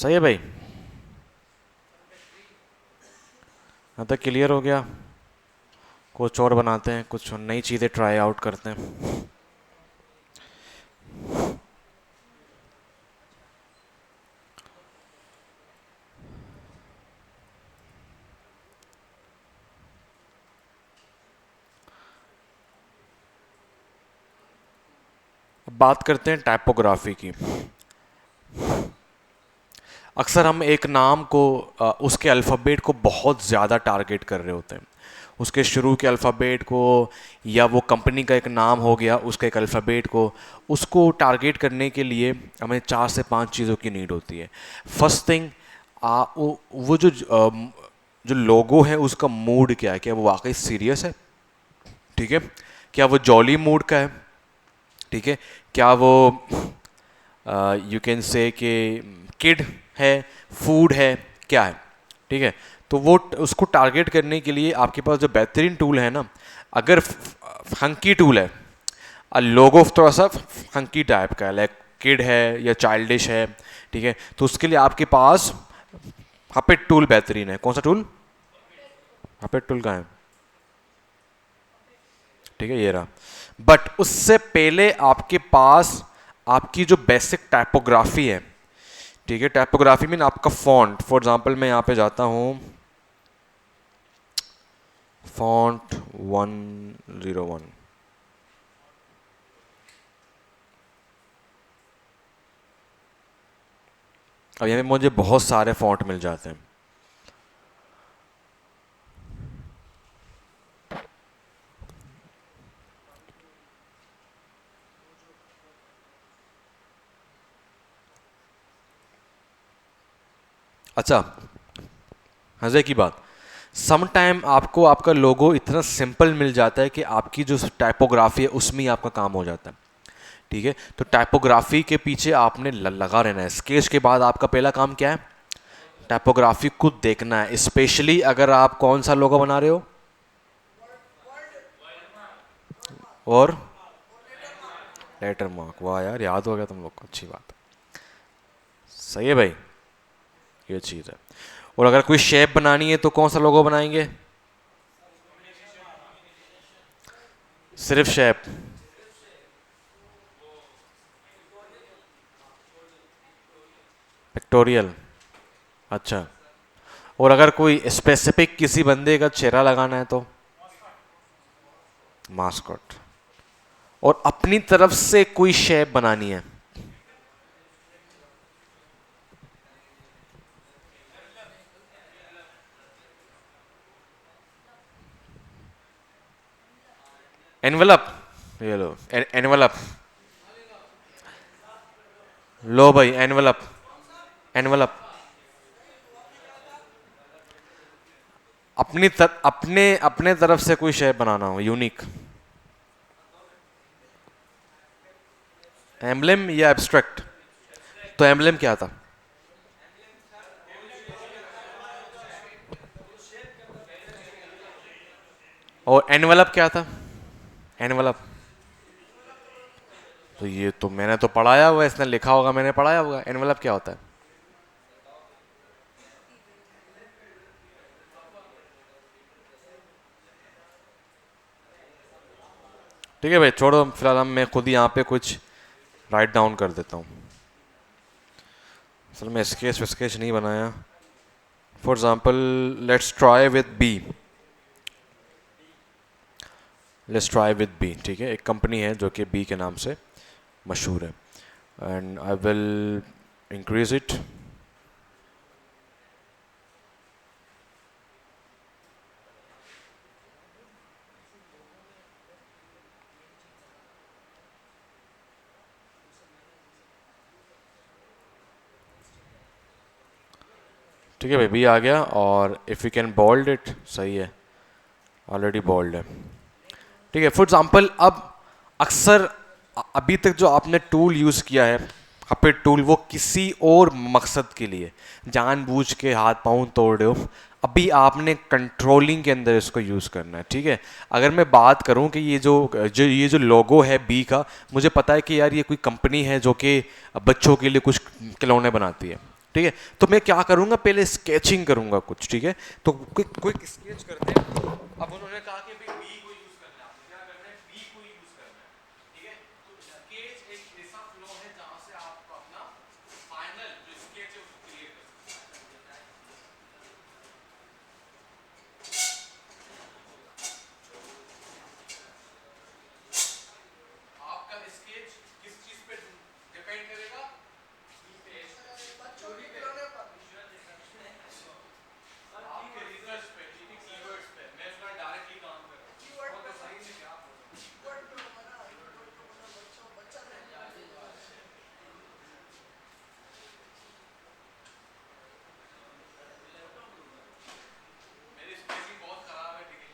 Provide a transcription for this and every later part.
सही है भाई। हाँ तो क्लियर हो गया। कुछ और बनाते हैं, कुछ नई चीज़ें ट्राई आउट करते हैं। अब बात करते हैं टाइपोग्राफी की। अक्सर हम एक नाम को उसके अल्फ़ाबेट को बहुत ज़्यादा टारगेट कर रहे होते हैं, उसके शुरू के अल्फ़ाबेट को, या वो कंपनी का एक नाम हो गया उसका एक अल्फ़ाबेट को, उसको टारगेट करने के लिए हमें 4 से 5 चीज़ों की नीड होती है। फर्स्ट थिंग, वो जो लोगो है उसका मूड क्या है, क्या वो वाकई सीरियस है, ठीक है, क्या वो जॉली मूड का है, ठीक है, क्या वो यू कैन से कि किड है, फूड है, क्या है, ठीक है। तो वो उसको टारगेट करने के लिए आपके पास जो बेहतरीन टूल है ना, अगर फंकी टूल है, लोगो थोड़ा सा फंकी टाइप का है, लाइक किड है या चाइल्डिश है, ठीक है, तो उसके लिए आपके पास हपेट टूल बेहतरीन है। कौन सा टूल? हपेट टूल का है, ठीक है, ये रहा। बट उससे पहले आपके पास आपकी जो बेसिक टाइपोग्राफी है, ठीक है, टाइपोग्राफी मीन आपका फॉन्ट। फॉर एग्जांपल मैं यहाँ पे जाता हूँ, फॉन्ट 101, अब यहाँ पे मुझे बहुत सारे फॉन्ट मिल जाते हैं। अच्छा, मजे की बात, सम टाइम आपको आपका लोगो इतना सिंपल मिल जाता है कि आपकी जो टाइपोग्राफी है उसमें ही आपका काम हो जाता है, ठीक है। तो टाइपोग्राफी के पीछे आपने लगा रहना है। स्केच के बाद आपका पहला काम क्या है? टाइपोग्राफी को देखना है, स्पेशली अगर आप कौन सा लोगो बना रहे हो, और लेटर मार्क। वाह यार, याद हो गया तुम लोग को, अच्छी बात है। सही है भाई, ये चीज़ है। और अगर कोई शेप बनानी है तो कौन सा लोगो बनाएंगे? सिर्फ शेप? पिक्टोरियल, अच्छा। और अगर कोई स्पेसिफिक किसी बंदे का चेहरा लगाना है तो मास्कॉट। और अपनी तरफ से कोई शेप बनानी है, एनवेलप। ये लो एनवेलप, लो भाई एनवेलप, एनवेलप। अपने अपने तरफ से कोई शेप बनाना हो यूनिक। एम्बलेम या एब्स्ट्रैक्ट? तो एम्बलेम क्या था? और एनवेलप क्या था? एनवेलप, तो ये तो मैंने तो पढ़ाया हुआ है, इसने लिखा होगा, मैंने पढ़ाया होगा। एनवेलप क्या होता है? ठीक है भाई, छोड़ो फिलहाल, हम मैं खुद ही यहाँ पे कुछ राइट डाउन कर देता हूँ। असल में स्केच स्केच नहीं बनाया। For example, let's try with B, let's try with B, ठीक है। एक कंपनी है जो कि बी के नाम से मशहूर है, and I will increase it. ठीक है भाई, बी आ गया। और if you can bold it, सही है, ऑलरेडी बोल्ड है, ठीक है। फॉर एग्जाम्पल, अब अक्सर अभी तक जो आपने टूल यूज़ किया है, हपेट टूल, वो किसी और मकसद के लिए जानबूझ के हाथ पाँव तोड़ रहे हो। अभी आपने कंट्रोलिंग के अंदर इसको यूज़ करना है, ठीक है। अगर मैं बात करूं कि ये जो लोगो है बी का, मुझे पता है कि यार ये कोई कंपनी है जो कि बच्चों के लिए कुछ खिलौने बनाती है, ठीक है। तो मैं क्या करूंगा, पहले स्केचिंग करूंगा कुछ, ठीक है। तो क्विक स्केच करते हैं। अब उन्होंने कहा कि भाई बी को यूज करना है, आपको क्या करना है, बी को यूज करना है, ठीक है। तो स्केच एक ऐसा फ्लो है जहां से आप अपना फाइनल जो स्केच है उसको क्रिएट कर सकते हैं। आपका स्केच किस चीज पे डिपेंड करेगा, आपके रिसर्च पे, कीवर्ड्स पे। मैं इस पर डायरेक्टली काम कर रहा हूँ, तो सही से क्या मेरी स्पेसिंग बहुत खराब है, ठीक है।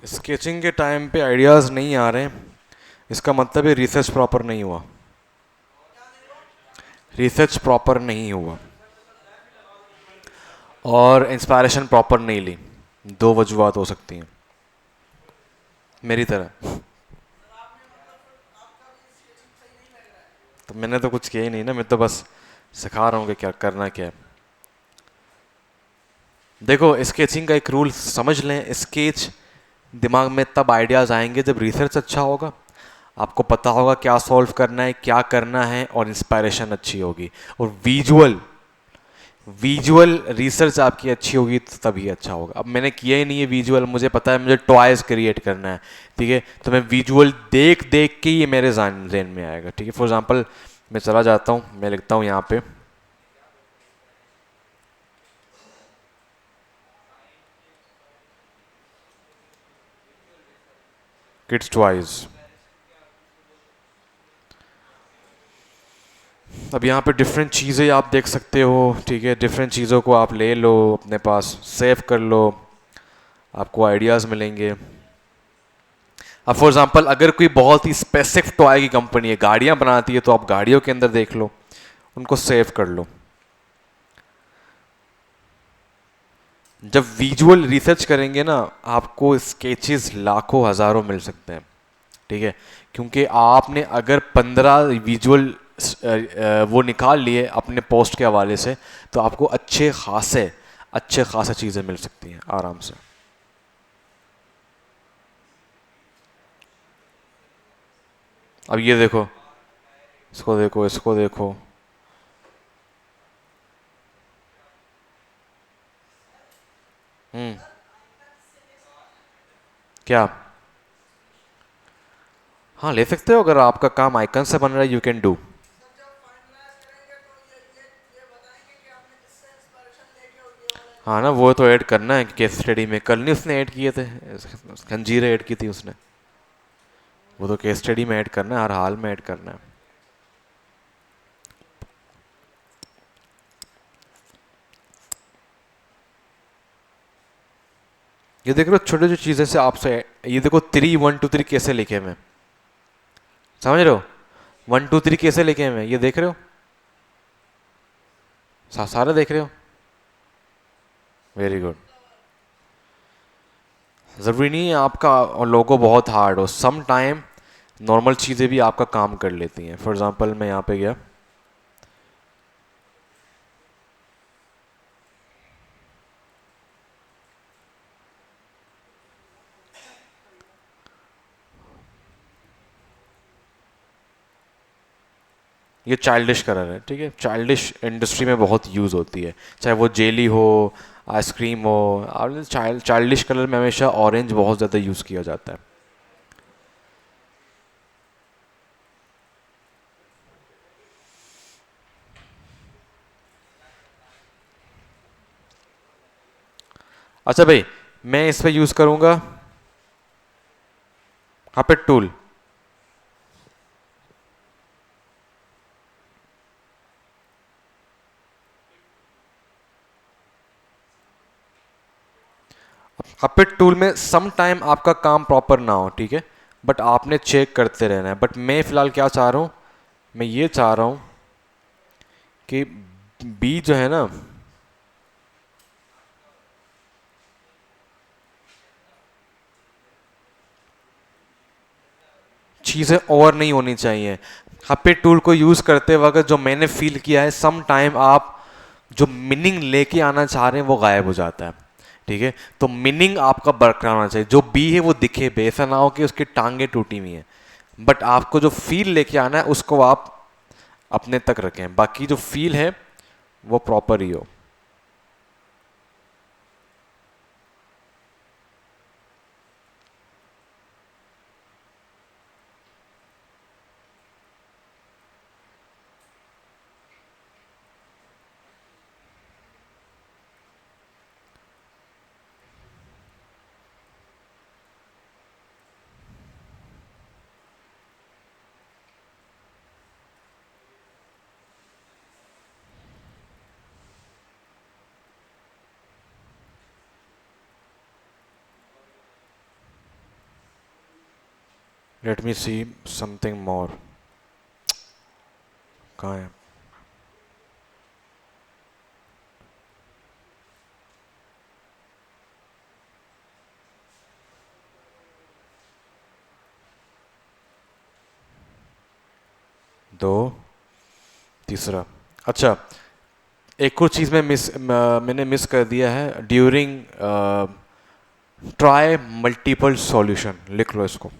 स्केचिंग के टाइम पे आइडियाज़ नहीं आ रहे हैं, इसका मतलब है रिसर्च प्रॉपर नहीं हुआ। रिसर्च प्रॉपर नहीं हुआ और इंस्पायरेशन प्रॉपर नहीं ली। दो वजूहत हो सकती हैं मेरी तरह। तो मैंने तो कुछ किया ही नहीं ना, मैं तो बस सिखा रहा हूँ कि क्या करना क्या है। देखो स्केचिंग का एक रूल समझ लें, स्केच दिमाग में तब आइडियाज़ आएंगे जब रिसर्च अच्छा होगा, आपको पता होगा क्या सॉल्व करना है, क्या करना है, और इंस्पायरेशन अच्छी होगी। और विजुअल विजुअल रिसर्च आपकी अच्छी होगी तो तभी अच्छा होगा। अब मैंने किया ही नहीं है विजुअल, मुझे पता है मुझे टॉयज क्रिएट करना है, ठीक है। तो मैं विजुअल देख देख के ये मेरे जहन में आएगा, ठीक है। फॉर एग्जांपल मैं चला जाता हूँ, मैं लिखता हूँ यहाँ पे किड्स टॉयज। अब यहाँ पे डिफरेंट चीज़ें आप देख सकते हो, ठीक है। डिफरेंट चीज़ों को आप ले लो अपने पास, सेव कर लो, आपको आइडियाज़ मिलेंगे। अब फॉर एग्जांपल अगर कोई बहुत ही स्पेसिफिक टॉय की कंपनी है, गाड़ियाँ बनाती है, तो आप गाड़ियों के अंदर देख लो, उनको सेव कर लो। जब विजुअल रिसर्च करेंगे ना, आपको स्केचेस लाखों हज़ारों मिल सकते हैं, ठीक है। क्योंकि आपने अगर 15 विजुअल वो निकाल लिए अपने पोस्ट के हवाले से, तो आपको अच्छे खासे चीज़ें मिल सकती हैं आराम से। अब ये देखो, इसको देखो, इसको देखो। हम्म। क्या? हाँ ले सकते हो, अगर आपका काम आइकन से बन रहा है, यू कैन डू। हाँ ना, वो तो ऐड करना है केस स्टडी में। कल नहीं उसने ऐड किए थे, खंजीरें ऐड की थी उसने, वो तो केस स्टडी में ऐड करना है, हर हाल में ऐड करना है। ये देख रहे हो छोटे छोटी चीज़ें से आपसे, ये देखो 3 1 2 3 कैसे लिखे हैं, मैं समझ रहे हो? 1 2 3 कैसे लिखे हैं, मैं ये देख रहे हो, सारे देख रहे हो, वेरी गुड। ज़रूरी नहीं है आपका लोगो बहुत हार्ड हो, सम टाइम नॉर्मल चीज़ें भी आपका काम कर लेती हैं। फॉर एग्ज़ाम्पल मैं यहाँ पे गया, ये चाइल्डिश कलर है, ठीक है, चाइल्डिश इंडस्ट्री में बहुत यूज़ होती है, चाहे वो जेली हो, आइसक्रीम हो। और चाइल्डिश कलर में हमेशा ऑरेंज बहुत ज़्यादा यूज़ किया जाता है। अच्छा भाई, मैं इस पे यूज़ करूँगा हापेट टूल। हापेट टूल में सम टाइम आपका काम प्रॉपर ना हो, ठीक है, बट आपने चेक करते रहना है। बट मैं फ़िलहाल क्या चाह रहा हूँ, मैं ये चाह रहा हूँ कि बी जो है ना, चीज़ें ओवर नहीं होनी चाहिए। हप्पी टूल को यूज़ करते वक्त जो मैंने फील किया है, सम टाइम आप जो मीनिंग लेके आना चाह रहे हैं वो गायब हो जाता है, ठीक है। तो मीनिंग आपका बरकरार होना चाहिए, जो बी है वो दिखे बे, ऐसा ना हो कि उसकी टांगे टूटी हुई हैं, बट आपको जो फील लेके आना है उसको आप अपने तक रखें, बाकी जो फील है वो प्रॉपर ही हो। Let me see something more. कहाँ है? दो, तीसरा। अच्छा, एक और चीज़ मैंने मिस कर दिया है ड्यूरिंग ट्राई मल्टीपल सॉल्यूशन, लिख लो इसको।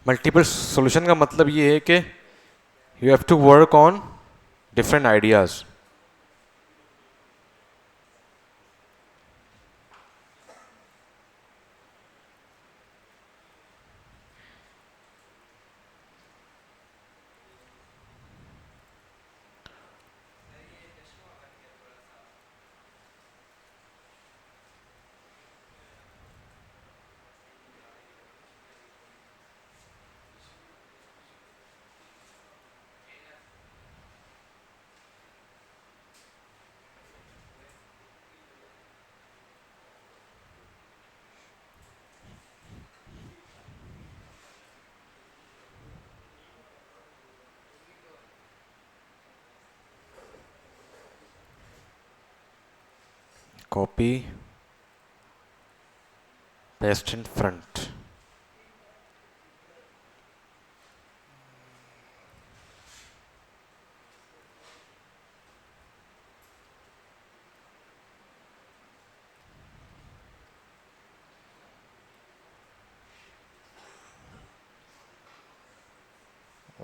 मल्टीपल सॉल्यूशन का मतलब ये है कि you have to work on different ideas. Copy, paste in front.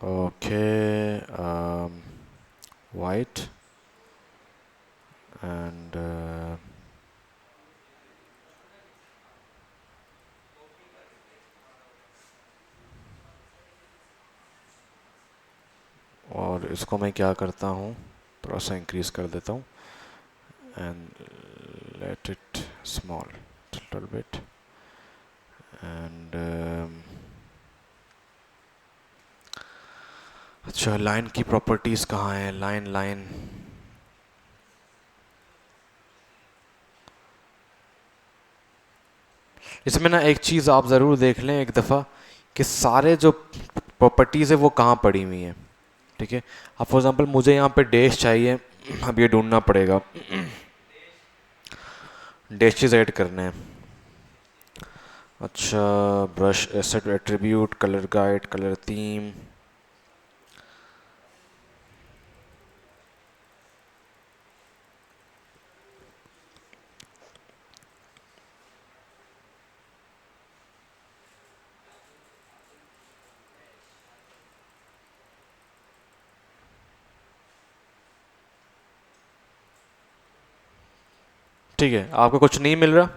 Okay, white and इसको मैं क्या करता हूँ, थोड़ा सा इंक्रीज कर देता हूँ and let it small little bit and अच्छा लाइन की प्रॉपर्टीज कहाँ है, लाइन लाइन इसमें ना एक चीज़ आप ज़रूर देख लें एक दफ़ा कि सारे जो प्रॉपर्टीज़ है वो कहाँ पड़ी हुई हैं, ठीक है। अब फॉर एग्जांपल मुझे यहाँ पे डैश चाहिए, अब ये ढूंढना पड़ेगा, डैशेस ऐड करने हैं। अच्छा brush asset attribute colour guide colour theme, ठीक है। आपको कुछ नहीं मिल रहा,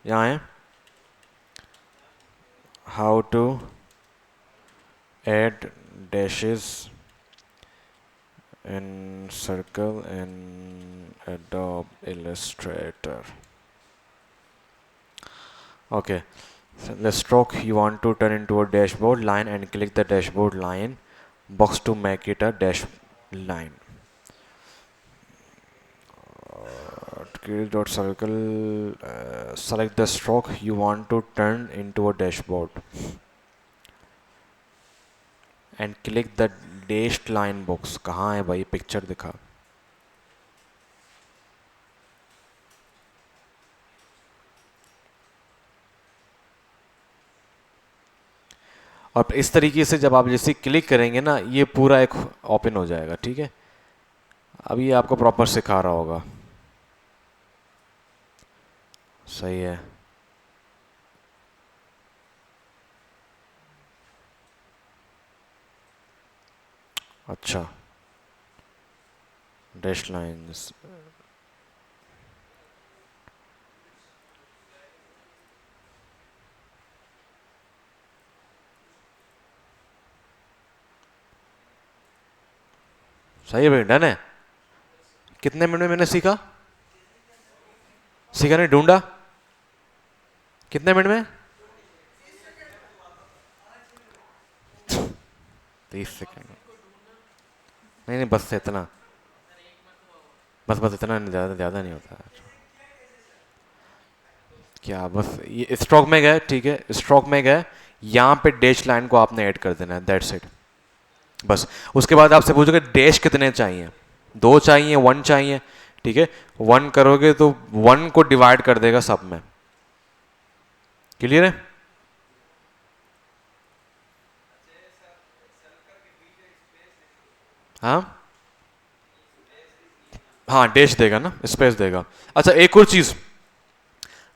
यहाँ है how to add dashes in circle in Adobe Illustrator. Okay, so the stroke you want to turn into a dashboard line and click the dashboard line box to make it a dash line. Dot circle, select the stroke you want to turn into a dashboard and click the dashed line box. कहाँ है भाई, picture दिखा। और इस तरीके से जब आप जैसे क्लिक करेंगे ना ये पूरा एक ओपन हो जाएगा, ठीक है। अभी आपको प्रॉपर सिखा रहा होगा, सही है। अच्छा डैश लाइन्स, सही है भाई, डन है। कितने मिनट में मैंने सीखा, सीखा नहीं ढूंढा, कितने मिनट में, 30 सेकेंड। नहीं नहीं बस इतना, बस बस इतना नहीं, ज़्यादा ज़्यादा नहीं होता क्या, बस ये स्ट्रोक में गए, ठीक है, स्ट्रोक में गए, यहाँ पे डैश लाइन को आपने ऐड कर देना है, दैट्स इट बस। उसके बाद आपसे पूछोगे डैश कितने चाहिए, 2 चाहिए, 1 चाहिए, ठीक है। 1 करोगे तो 1 को डिवाइड कर देगा सब में, क्लियर है। हाँ हाँ डैश देगा ना, स्पेस देगा। अच्छा एक और चीज़,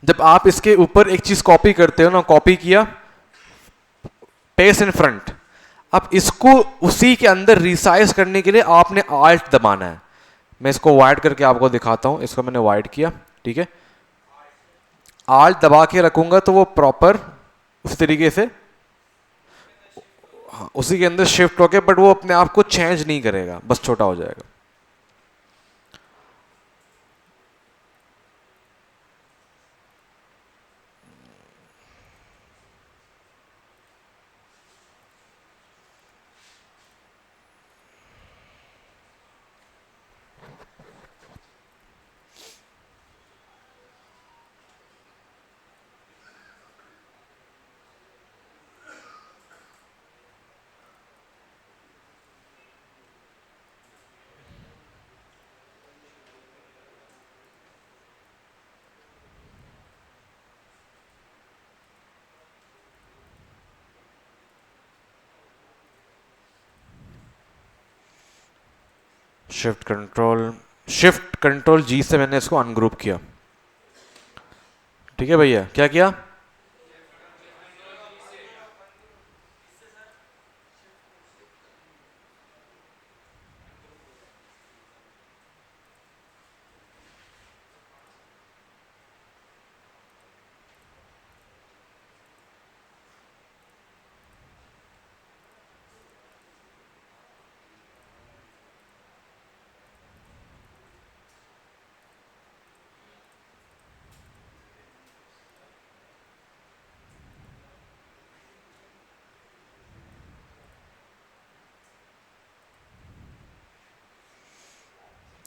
जब आप इसके ऊपर एक चीज़ कॉपी करते हो ना, कॉपी किया पेस्ट इन फ्रंट, अब इसको उसी के अंदर रिसाइज करने के लिए आपने आल्ट दबाना है। मैं इसको वाइड करके आपको दिखाता हूं, इसको मैंने वाइड किया, ठीक है। आल्ट दबा के रखूंगा तो वो प्रॉपर उस तरीके से, हाँ, उसी के अंदर शिफ्ट होके, बट वो अपने आप को चेंज नहीं करेगा, बस छोटा हो जाएगा। शिफ्ट कंट्रोल जी से मैंने इसको अनग्रुप किया, ठीक है भैया। क्या किया,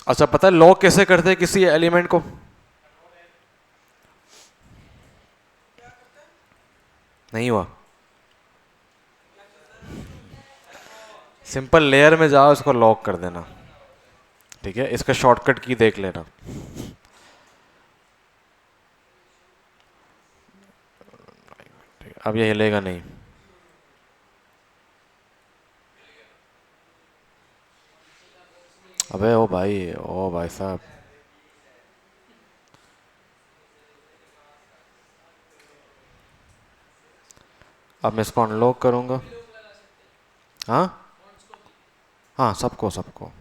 अच्छा, पता है लॉक कैसे करते हैं किसी एलिमेंट को? नहीं हुआ। सिंपल, लेयर में जाओ, इसको लॉक कर देना। ठीक है, इसका शॉर्टकट की देख लेना। ठीक है, अब ये हिलेगा नहीं। अबे ओ भाई, ओ भाई साहब। अब मैं इसको अनलॉक करूंगा। हाँ हाँ, सबको सबको।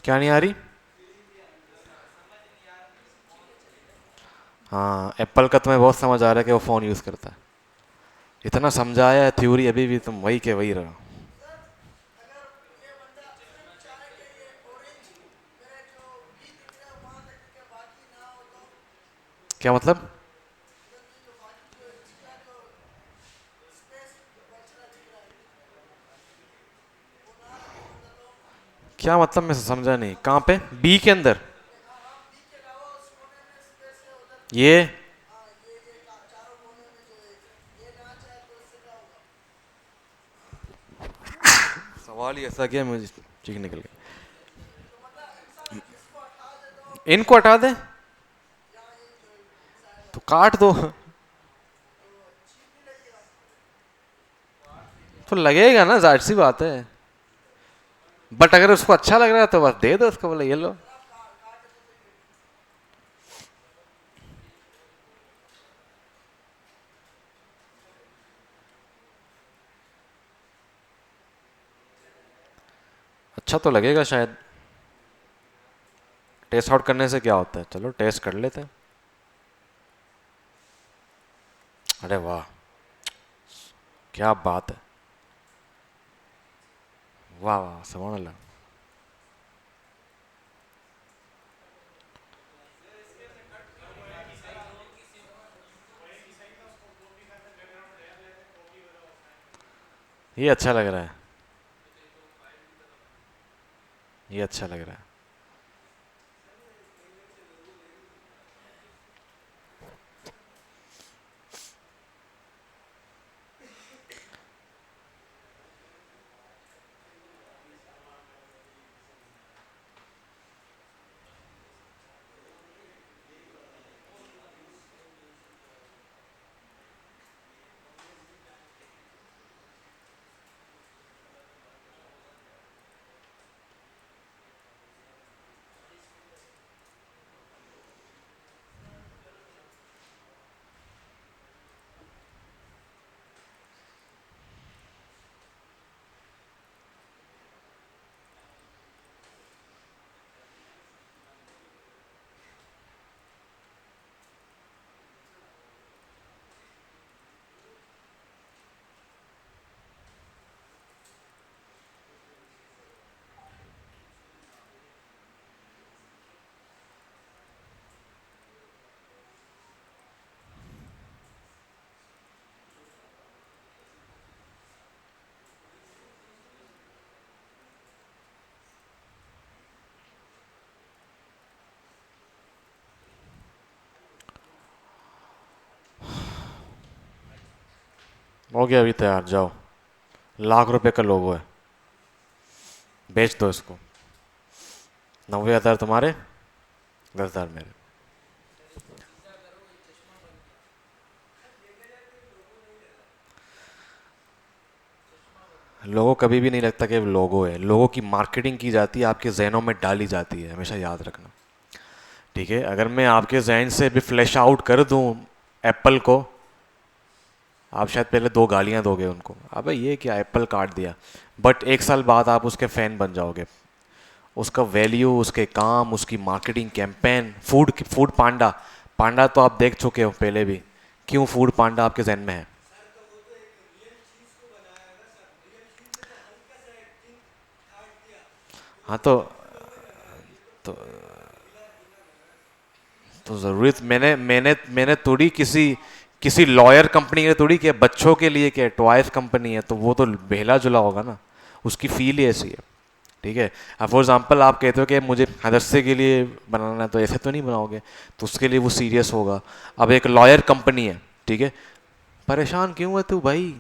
क्या नहीं आ रही? हाँ, एप्पल का तुम्हें बहुत समझ आ रहा है कि वो फ़ोन यूज़ करता है। इतना समझाया है, थ्योरी अभी भी तुम वही के वही रहो। क्या मतलब? क्या मतलब, मैं समझा नहीं, कहाँ पे बी के अंदर? ये सवाल ही ऐसा किया मुझे ठीक निकल गया। इनको हटा दे तो काट दो। तो लगेगा ना, जाहिर सी बात है। बट अगर उसको अच्छा लग रहा है तो बस दे दो उसको, बोले ये लो। अच्छा तो लगेगा शायद। टेस्ट आउट करने से क्या होता है, चलो टेस्ट कर लेते हैं। अरे वाह, क्या बात है। वाह वाह, सुभान अल्लाह। ये अच्छा लग रहा है, ये अच्छा लग रहा है। हो गया अभी तैयार, जाओ। लाख रुपए का लोगो है, बेच दो इसको। 90,000 तुम्हारे, 10,000 मेरे। लोगो कभी भी नहीं लगता कि वो लोगो है। लोगों की मार्केटिंग की जाती है, आपके जहनों में डाली जाती है, हमेशा याद रखना। ठीक है, अगर मैं आपके जहन से भी फ्लैश आउट कर दूं एप्पल को, आप शायद पहले दो गालियां दोगे उनको, अबे ये क्या एप्पल काट दिया। बट एक साल बाद आप उसके फ़ैन बन जाओगे। उसका वैल्यू, उसके काम, उसकी मार्केटिंग कैंपेन, फूड फूड पांडा। पांडा तो आप देख चुके हो पहले भी। क्यों फूड पांडा आपके जहन में है? हाँ तो तो ज़रूरत, मैंने मैंने मैंने थोड़ी किसी किसी लॉयर कंपनी है थोड़ी, क्या बच्चों के लिए क्या टॉयज कंपनी है, तो वो तो बेहला जुला होगा ना, उसकी फील ही ऐसी है। ठीक है। अब फॉर एग्जाम्पल आप कहते हो कि मुझे हादसे के लिए बनाना है, तो ऐसे तो नहीं बनाओगे, तो उसके लिए वो सीरियस होगा। अब एक लॉयर कंपनी है, ठीक है, परेशान क्यों है तू भाई?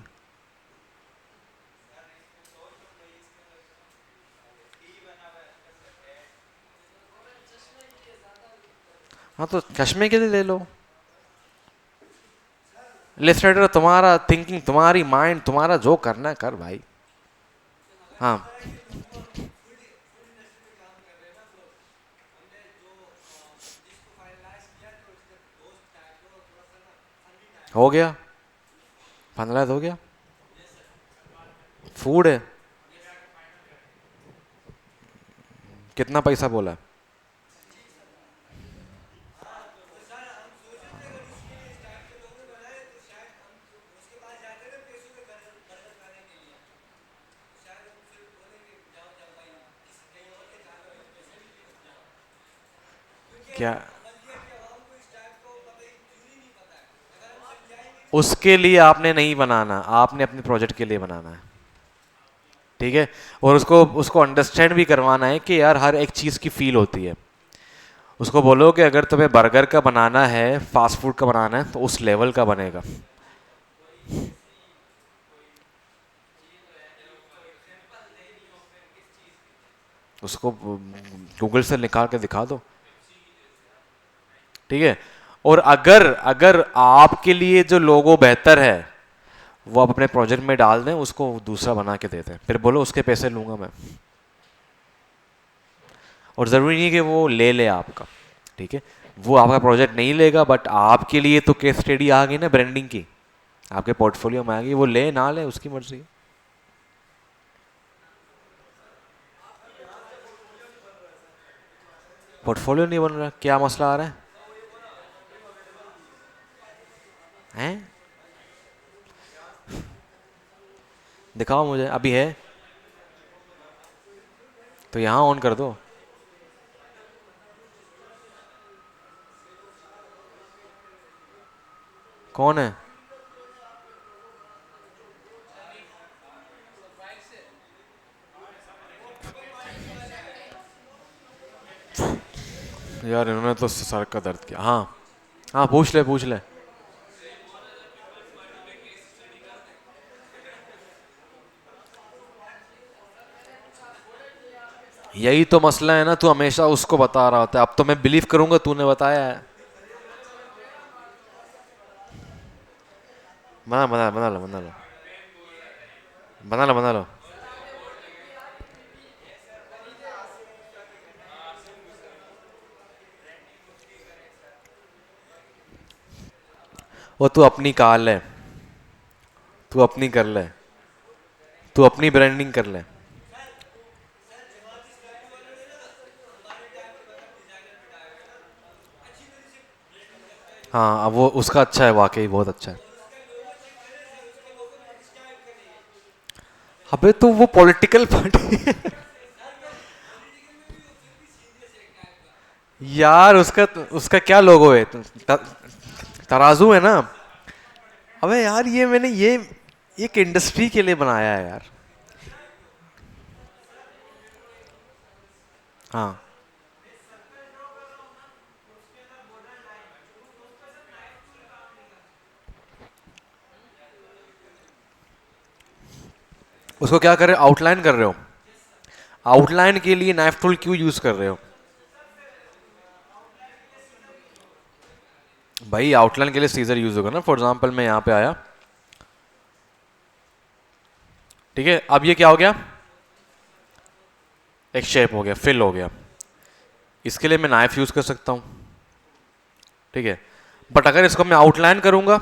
हाँ तो चश्मे के लिए ले लो। इलस्ट्रेटर तुम्हारा थिंकिंग, तुम्हारी माइंड, तुम्हारा जो करना है कर भाई। हाँ, हो गया, 15 हो गया। फूड है, कितना पैसा बोला है? क्या उसके लिए आपने नहीं बनाना, आपने अपने प्रोजेक्ट के लिए बनाना है। ठीक है। और उसको उसको अंडरस्टैंड भी करवाना है कि यार हर एक चीज़ की फील होती है। उसको बोलो कि अगर तुम्हें बर्गर का बनाना है, फास्ट फूड का बनाना है, तो उस लेवल का बनेगा। उसको गूगल से निकाल के दिखा दो। ठीक है। और अगर अगर आपके लिए जो लोगो बेहतर है वो आप अपने प्रोजेक्ट में डाल दें, उसको दूसरा बना के दे दें, फिर बोलो उसके पैसे लूंगा मैं। और ज़रूरी नहीं है कि वो ले ले आपका। ठीक है। वो आपका प्रोजेक्ट नहीं लेगा, बट आपके लिए तो केस स्टडी आ गई ना ब्रांडिंग की, आपके पोर्टफोलियो में आ गई। वो ले ना ले उसकी मर्जी। पोर्टफोलियो नहीं बन रहा, क्या मसला आ रहा है? हैं? दिखाओ मुझे, अभी है तो यहाँ ऑन कर दो। कौन है? यार इन्होंने तो सर का दर्द किया। हाँ, हाँ पूछ ले पूछ ले। यही तो मसला है ना, तू हमेशा उसको बता रहा होता है, अब तो मैं बिलीव करूंगा तूने बताया है। बना बना बना लो बना लो बना लो बना लो। वो तू अपनी कार ले, तू अपनी कर ले, तू अपनी ब्रांडिंग कर ले। हाँ, अब वो उसका अच्छा है, वाकई बहुत अच्छा है। अबे तो वो पॉलिटिकल पार्टी यार उसका उसका क्या लोगो है? तराजू है ना। अबे यार ये मैंने ये एक इंडस्ट्री के लिए बनाया है यार। हाँ, उसको क्या कर रहे हो, आउटलाइन कर रहे हो? आउटलाइन के लिए नाइफ टूल क्यों यूज कर रहे हो? भाई आउटलाइन के लिए सीजर यूज होगा ना। फॉर एग्जांपल मैं यहाँ पे आया, ठीक है, अब ये क्या हो गया, एक शेप हो गया, फिल हो गया। इसके लिए मैं नाइफ यूज कर सकता हूँ। ठीक है। बट अगर इसको मैं आउटलाइन करूंगा,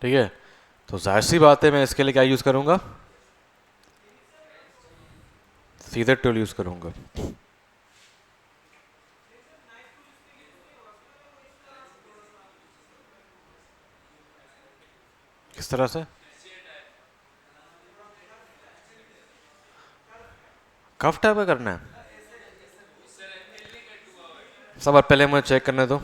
ठीक है, तो जाहिर सी बात है मैं इसके लिए क्या यूज करूंगा, सीजर टूल यूज करूंगा। किस तरह से? कब टाइप का करना है? सब बार पहले मुझे चेक करने दो।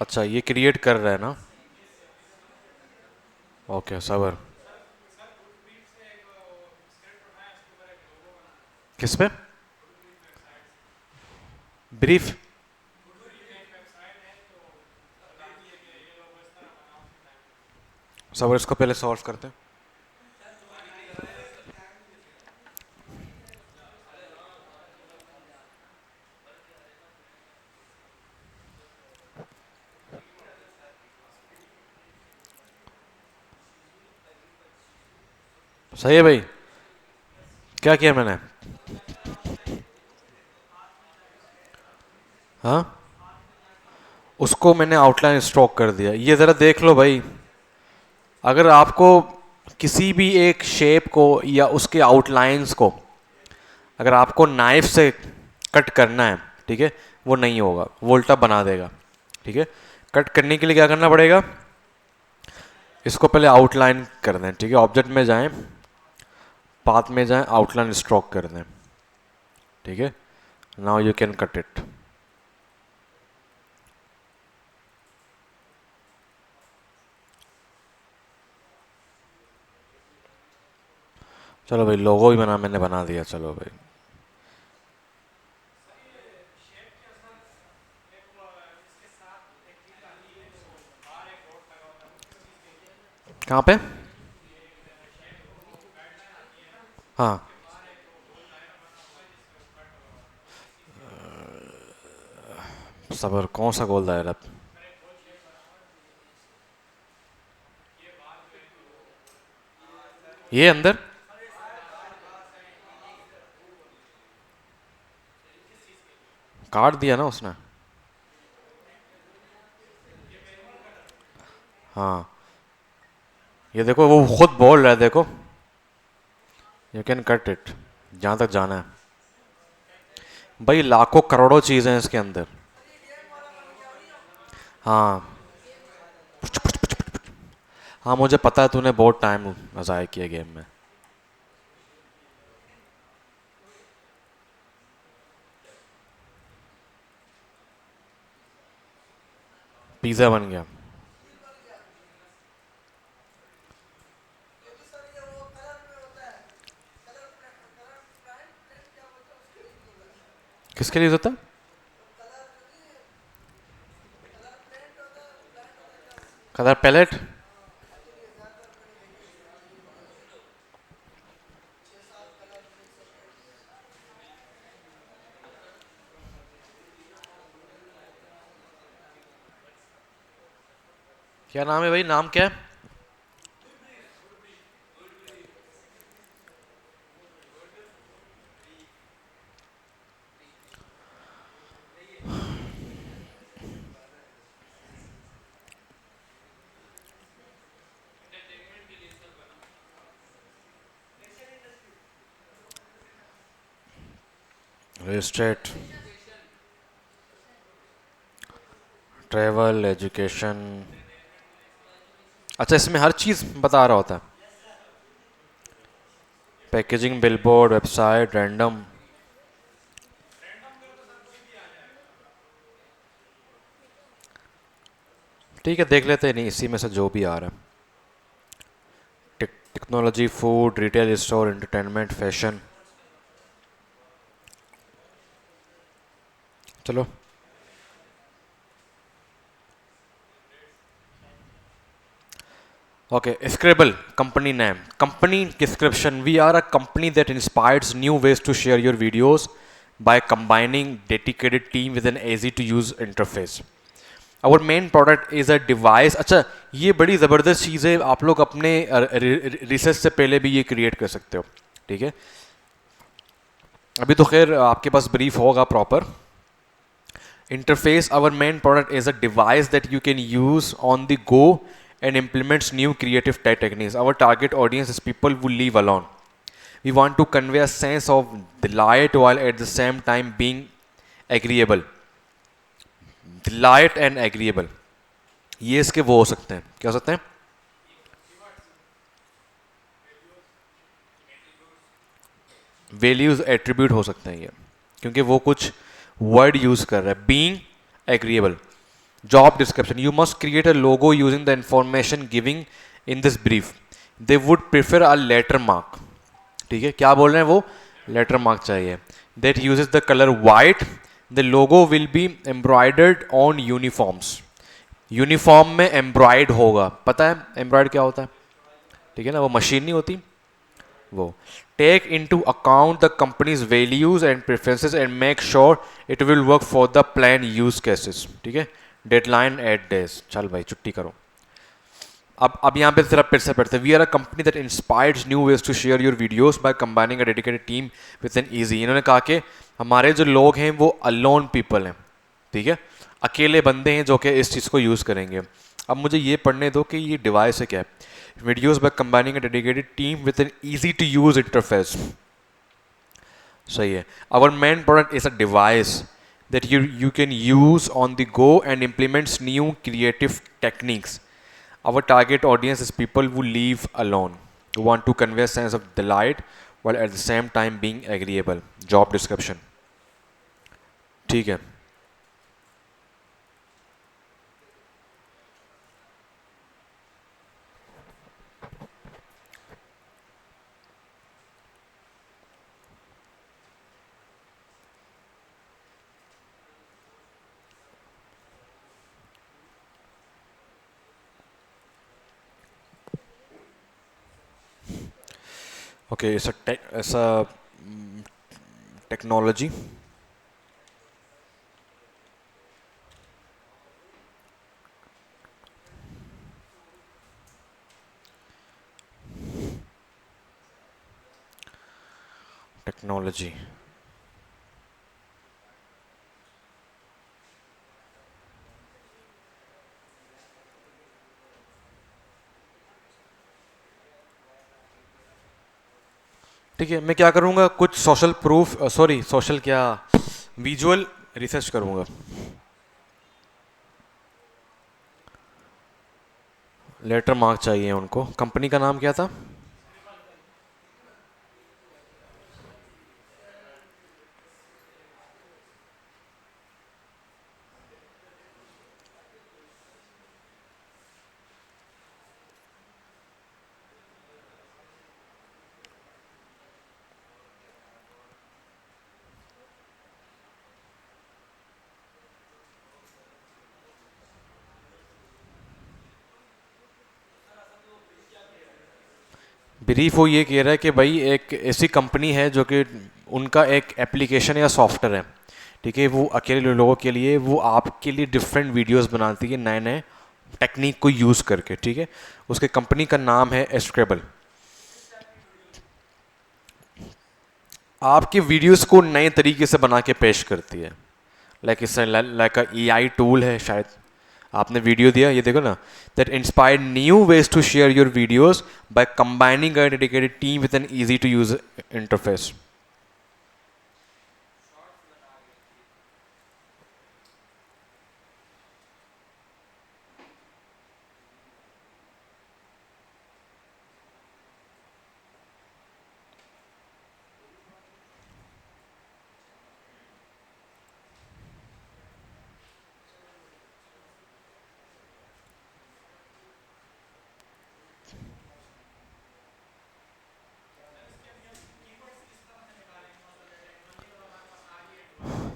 अच्छा ये क्रिएट कर रहा है ना? ओके सबर। किस पे? ब्रीफ। सबर इसको पहले सॉल्व करते हैं। सही है भाई। क्या किया मैंने? हाँ उसको मैंने आउटलाइन स्ट्रोक कर दिया। ये ज़रा देख लो भाई, अगर आपको किसी भी एक शेप को या उसके आउटलाइंस को अगर आपको नाइफ से कट करना है, ठीक है, वो नहीं होगा, वो उल्टा बना देगा। ठीक है, कट करने के लिए क्या करना पड़ेगा? इसको पहले आउटलाइन कर दें। ठीक है, ऑब्जेक्ट में जाएं, पाथ में जाएं, आउटलाइन स्ट्रोक कर दें। ठीक है, now you can cut it. चलो भाई, लोगो भी मैंने बना दिया। चलो भाई, कहाँ पे? हाँ सबर, कौन सा गोल दायरा? ये अंदर काट दिया ना उसने। हाँ ये देखो, वो खुद बोल रहा है, देखो, यू कैन कट इट, जहाँ तक जाना है। भाई लाखों करोड़ों चीज़ें हैं इसके अंदर। हाँ हाँ मुझे पता है, तूने बहुत टाइम ज़ाया किया गेम में। पिज़्ज़ा बन गया। किसके लिए होता है? Colour palette. क्या नाम है भाई, नाम क्या है? State, travel, education. अच्छा इसमें हर चीज़ बता रहा होता है? Packaging, billboard, website, random. ठीक है, देख लेते हैं, नहीं इसी में से जो भी आ रहा है। Technology, food, retail store, entertainment, fashion. चलो okay, Scribble company name, company description: we are a company that inspires new ways to share your videos by combining dedicated team with an easy to use interface. Our main product is a device. अच्छा ये बड़ी ज़बरदस्त चीज़ है, आप लोग अपने research से पहले भी ये क्रिएट कर सकते हो। ठीक है, अभी तो खैर आपके पास ब्रीफ होगा proper. Interface: our main product is a device that you can use on the go and implements new creative techniques. Our target audience is people who live alone. We want to convey a sense of delight while at the same time being agreeable. Delight and agreeable, ये इसके वो हो सकते हैं, क्या हो सकते हैं? वैल्यूज एट्रीब्यूट हो सकते हैं ये, क्योंकि वो कुछ वर्ड यूज कर रहा है। Being agreeable, job description, you must create a logo using the information giving in this brief, they would prefer a letter mark. ठीक है, क्या बोल रहे हैं वो? लेटर मार्क चाहिए। That uses the colour white, the logo will be embroidered on uniforms, uniform में एम्ब्रॉयड होगा। पता है एम्ब्रॉयड क्या होता है? ठीक है ना, वो मशीन नहीं होती वो। Take into account the company's values and preferences and make sure it will work for the plan use cases. ठीक है, डेडलाइन एट डेज, चल भाई छुट्टी करो। अब यहाँ पे जरा फिर से पढ़ते हैं। We are a company that inspires new ways to share your videos by combining a dedicated team with an easy. इन्होंने कहा कि हमारे जो लोग हैं वो अलोन पीपल हैं, ठीक है, अकेले बंदे हैं जो कि इस चीज़ को यूज़ करेंगे। अब मुझे ये पढ़ने दो कि ये डिवाइस है क्या है। Videos by combining a dedicated team with an easy to use interface, सही है। Our main product is a device that you can use on the go and implements new creative techniques. Our target audience is people who live alone, who want to convey a sense of delight while at the same time being agreeable. Job description, ठीक है। Okay, ऐसा technology, technology, ठीक है। मैं क्या करूँगा, कुछ social proof, sorry social क्या, विजुअल रिसर्च करूँगा। लेटर मार्क चाहिए उनको। कंपनी का नाम क्या था? ब्रीफ वो ये कह रहा है कि भाई एक ऐसी कंपनी है जो कि उनका एक एप्लीकेशन या सॉफ्टवेयर है, ठीक है, वो अकेले लोगों के लिए, वो आपके लिए डिफरेंट वीडियोस बनाती है नए नए टेक्निक को यूज़ करके, ठीक है। उसके कंपनी का नाम है एस्क्रेबल। आपके वीडियोस को नए तरीके से बना के पेश करती है। लाइक इस लाइक ए आई टूल है शायद। आपने वीडियो दिया, ये देखो ना, that inspired new ways to share your videos by combining a dedicated team with an easy to use interface.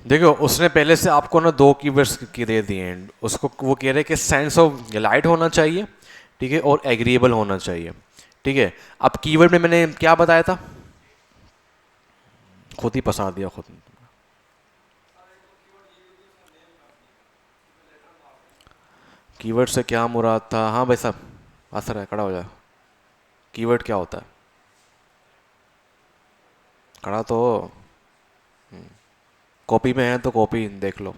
देखो उसने पहले से आपको ना दो कीवर्ड्स की दे दिए हैं उसको। वो कह रहे हैं कि सेंस ऑफ लाइट होना चाहिए, ठीक है, और एग्रीएबल होना चाहिए, ठीक है। अब कीवर्ड में मैंने क्या बताया था? खुद ही फंसा दिया खुद। कीवर्ड से क्या मुराद था? हाँ भाई साहब, असर है, खड़ा हो जाए। कीवर्ड क्या होता है? खड़ा तो हो। कॉपी में है तो कॉपी देख लो।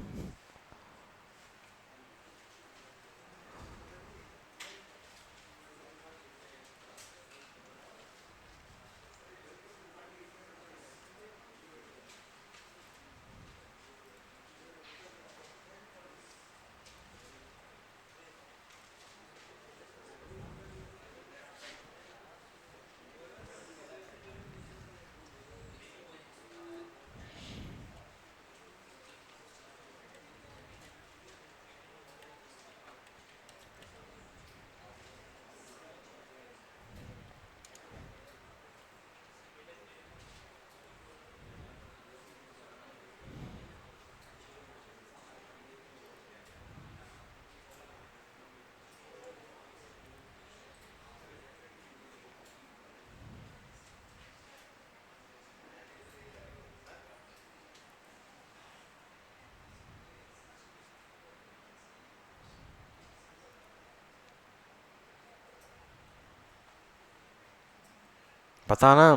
पता ना।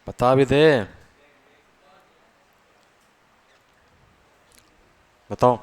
बता भी दे। बताओ।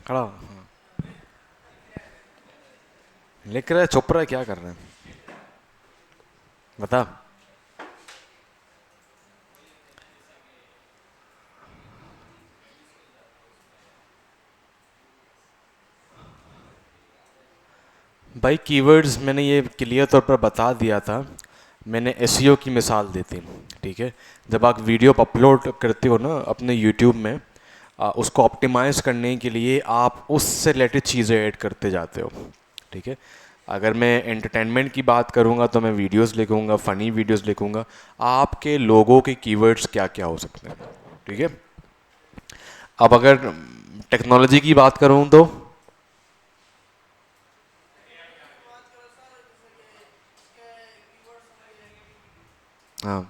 खड़ा हो। लिख रहे चुप रहे, क्या कर रहे हैं? बता। भाई कीवर्ड्स मैंने ये क्लियर तौर पर बता दिया था। मैंने एसईओ की मिसाल दी थी। ठीक है। जब आप वीडियो अपलोड करते हो ना अपने यूट्यूब में, उसको ऑप्टिमाइज़ करने के लिए आप उससे रिलेटेड चीज़ें ऐड करते जाते हो। ठीक है। अगर मैं एंटरटेनमेंट की बात करूँगा तो मैं वीडियोस लिखूँगा, फ़नी वीडियोस लिखूँगा। आपके लोगों के कीवर्ड्स क्या क्या हो सकते हैं? ठीक है। अब अगर टेक्नोलॉजी की बात करूँ तो हाँ,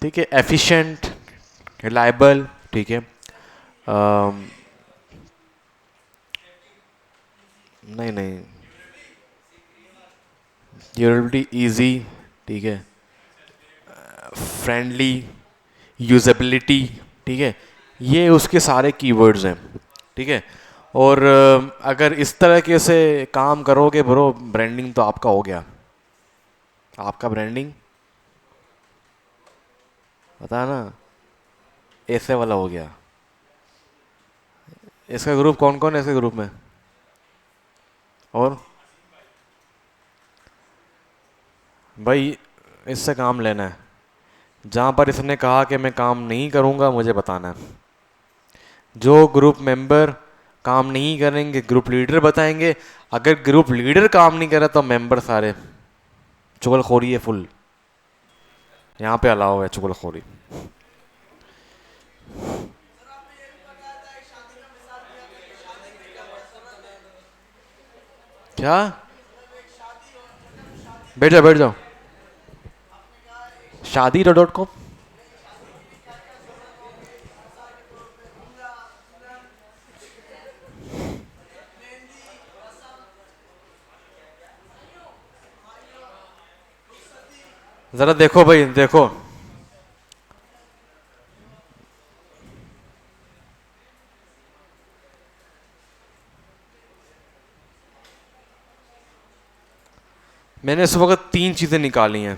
ठीक है, एफिशिएंट, रिलायबल। ठीक है। अम, नहीं नहीं, ड्यूरेबिलिटी, इजी। ठीक है। Friendly, usability. ठीक है। ये उसके सारे कीवर्ड्स हैं। ठीक है। और अगर इस तरह के से काम करोगे ब्रो, ब्रांडिंग तो आपका हो गया। आपका ब्रांडिंग पता है ना, ऐसे वाला हो गया। इसका ग्रुप कौन कौन है इसके ग्रुप में? और भाई, इससे काम लेना है। जहाँ पर इसने कहा कि मैं काम नहीं करूँगा, मुझे बताना है। जो ग्रुप मेंबर काम नहीं करेंगे, ग्रुप लीडर बताएंगे। अगर ग्रुप लीडर काम नहीं करे तो मेंबर सारे चुगलखोरी है फुल। यहाँ पे अलाउ है चुगलखोरी। क्या? बैठ जाओ बैठ जाओ। शादी डॉट कॉम। जरा देखो भाई, देखो। मैंने इस वक्त 3 चीजें निकाली हैं।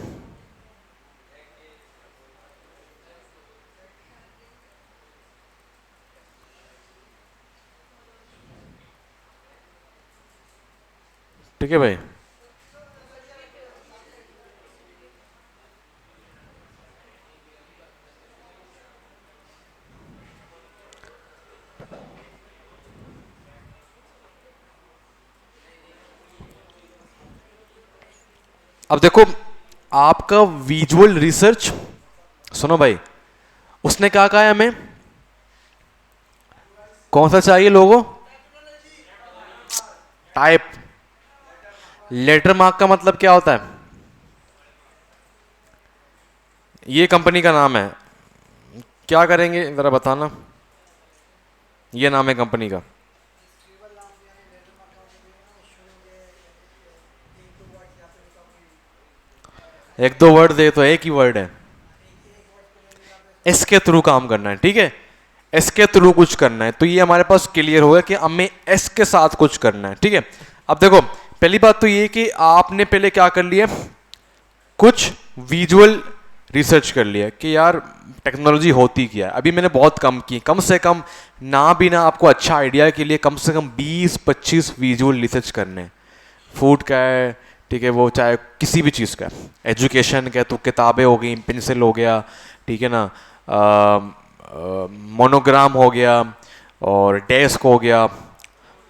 ठीक है भाई। अब देखो, आपका विजुअल रिसर्च, सुनो भाई, उसने क्या कहा है हमें? कौन सा चाहिए लोगो? टाइप। लेटर मार्क का मतलब क्या होता है? ये कंपनी का नाम है, क्या करेंगे ज़रा बताना। ये नाम है कंपनी का। एक दो वर्ड दे तो एक ही वर्ड है, एस के थ्रू काम करना है, ठीक है, एस के थ्रू कुछ करना है। तो ये हमारे पास क्लियर हो गया कि हमें एस के साथ कुछ करना है, ठीक है। अब देखो पहली बात तो ये कि आपने पहले क्या कर लिया, कुछ विजुअल रिसर्च कर लिया कि यार टेक्नोलॉजी होती क्या है। अभी मैंने बहुत कम की, कम से कम ना भी ना आपको अच्छा आइडिया के लिए कम से कम 20-25 विजुअल रिसर्च करने हैं। फूड का है, ठीक है, वो चाहे किसी भी चीज़ का है, एजुकेशन का है तो किताबें हो गई, पेंसिल हो गया, ठीक है ना, मोनोग्राम हो गया, और डेस्क हो गया,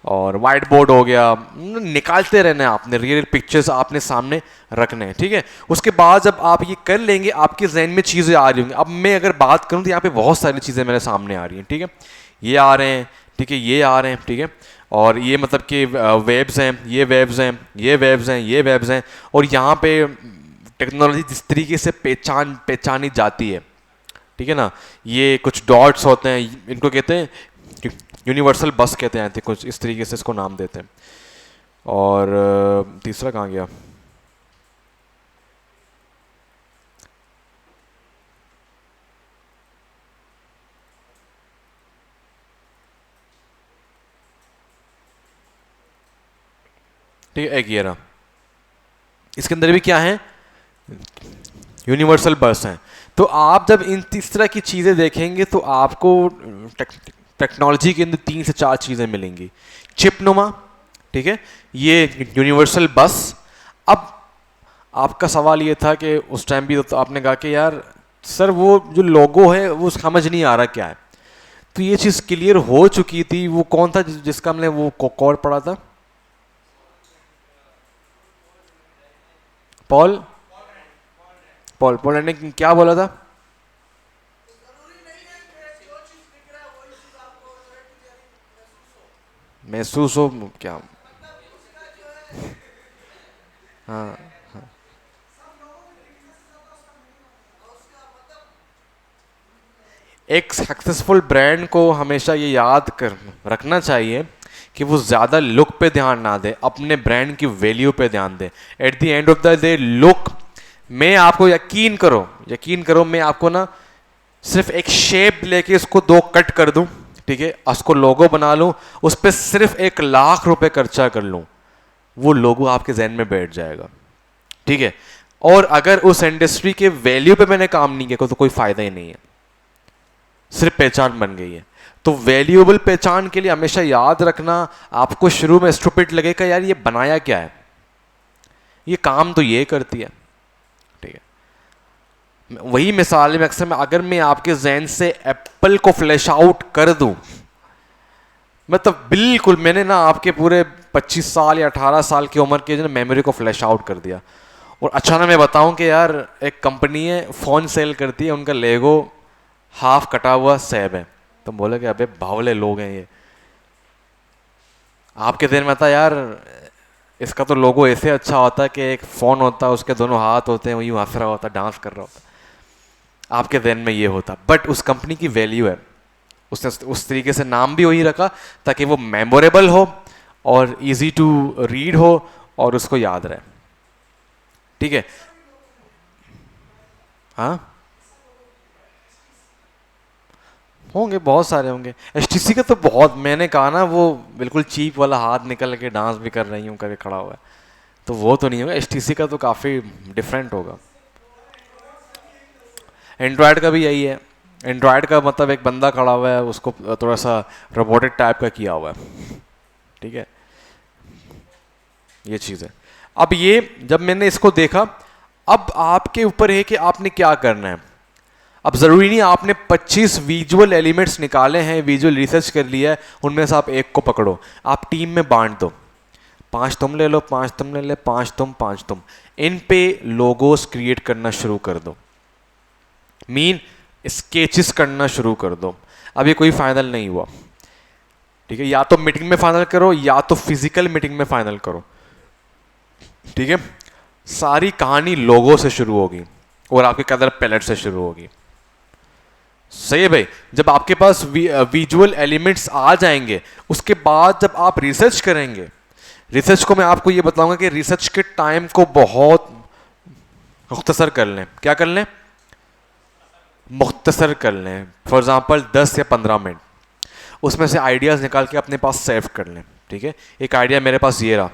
और वाइट बोर्ड हो गया, निकालते रहना है आपने, रियल पिक्चर्स आपने सामने रखने हैं, ठीक है। उसके बाद जब आप ये कर लेंगे आपके जहन में चीज़ें आ रही होंगी। अब मैं अगर बात करूँ तो यहाँ पे बहुत सारी चीज़ें मेरे सामने आ रही हैं, ठीक है, ये आ रहे हैं, ठीक है, ये आ रहे हैं, ठीक है, और ये मतलब कि वेब्स हैं, ये वेब्स हैं, ये वेब्स हैं, ये वेब्स हैं, और यहाँ पे टेक्नोलॉजी जिस तरीके से पहचानी जाती है, ठीक है ना, ये कुछ डॉट्स होते हैं, इनको कहते हैं यूनिवर्सल बस कहते हैं, थे कुछ इस तरीके से इसको नाम देते हैं। और तीसरा कहाँ गया, ठीक है, एक ये रहा, इसके अंदर भी क्या है, यूनिवर्सल बस हैं। तो आप जब इन इस तरह की चीज़ें देखेंगे तो आपको टेक्नोलॉजी के अंदर 3 से 4 चीज़ें मिलेंगी। चिपनुमा, ठीक है, ये यूनिवर्सल बस। अब आपका सवाल ये था कि उस टाइम भी तो आपने कहा कि यार सर वो जो लोगो है वो समझ नहीं आ रहा क्या है। तो ये चीज़ क्लियर हो चुकी थी। वो कौन था जिसका हमने वो कोड पढ़ा था, पॉल पॉल पॉल ने क्या बोला था, महसूस हो क्या, हाँ, एक सक्सेसफुल ब्रांड को हमेशा ये याद कर रखना चाहिए कि वो ज़्यादा लुक पे ध्यान ना दे, अपने ब्रांड की वैल्यू पे ध्यान दे। At the end of the day look, मैं आपको यकीन करो मैं आपको ना सिर्फ एक शेप लेके इसको 2 कट कर दूं, ठीक है, उसको लोगो बना लूं, उस पर सिर्फ 1 लाख रुपए खर्चा कर लूं, वो लोगो आपके जहन में बैठ जाएगा, ठीक है। और अगर उस इंडस्ट्री के वैल्यू पे मैंने काम नहीं किया तो कोई फायदा ही नहीं है, सिर्फ पहचान बन गई है। तो वैल्यूएबल पहचान के लिए हमेशा याद रखना, आपको शुरू में स्टूपिड लगेगा यार ये बनाया क्या है, ये काम तो ये करती है, ठीक है। वही मिसाल में अक्सर में अगर मैं आपके जहन से एप्पल को फ्लैश आउट कर दूं, मतलब बिल्कुल मैंने ना आपके पूरे 25 साल या 18 साल की उम्र के जो मेमोरी को फ्लैश आउट कर दिया। और अच्छा ना मैं बताऊं कि यार एक कंपनी है फ़ोन सेल करती है, उनका लेगो हाफ कटा हुआ सेब है। तुम बोले कि अबे बावले लोग हैं ये, आपके दिन में था यार इसका तो लोगो ऐसे अच्छा होता है कि एक फ़ोन होता है, उसके दोनों हाथ होते हैं, वही हंस रहा होता, डांस कर रहा होता, आपके दिन में ये होता। बट उस कंपनी की वैल्यू है, उसने उस तरीके से नाम भी वही रखा ताकि वो मेमोरेबल हो और इजी टू रीड हो और उसको याद रहे, ठीक है। हाँ होंगे, बहुत सारे होंगे। एचटीसी का तो बहुत, मैंने कहा ना वो बिल्कुल चीप वाला हाथ निकल के डांस भी कर रही हूँ करके खड़ा हुआ है, तो वो तो नहीं होगा। एचटीसी का तो काफ़ी डिफरेंट होगा। एंड्रॉयड का भी यही है, एंड्रॉयड का मतलब एक बंदा खड़ा हुआ है, उसको थोड़ा सा रोबोटिक टाइप का किया हुआ है, ठीक है, ये चीज़ है। अब ये जब मैंने इसको देखा, अब आपके ऊपर है कि आपने क्या करना है। अब ज़रूरी नहीं आपने 25 विजुअल एलिमेंट्स निकाले हैं, विजुअल रिसर्च कर लिया है, उनमें से आप एक को पकड़ो, आप टीम में बांट दो, 5 तुम ले लो, 5 तुम ले ले, 5 तुम, 5 तुम, इन पे लोगोस क्रिएट करना शुरू कर दो, मीन स्केचेस करना शुरू कर दो। अब ये कोई फाइनल नहीं हुआ, ठीक है, या तो मीटिंग में फाइनल करो या तो फिजिकल मीटिंग में फाइनल करो, ठीक है। सारी कहानी लोगों से शुरू होगी, और आपके कलर पैलेट से शुरू होगी। सही है भाई। जब आपके पास विजुअल एलिमेंट्स आ जाएंगे, उसके बाद जब आप रिसर्च करेंगे, रिसर्च को मैं आपको ये बताऊंगा कि रिसर्च के टाइम को बहुत मुख्तसर कर लें। क्या कर लें? मुख्तसर कर लें। फॉर एग्जांपल 10 या 15 मिनट उसमें से आइडियाज़ निकाल के अपने पास सेव कर लें। ठीक है, एक आइडिया मेरे पास ये रहा।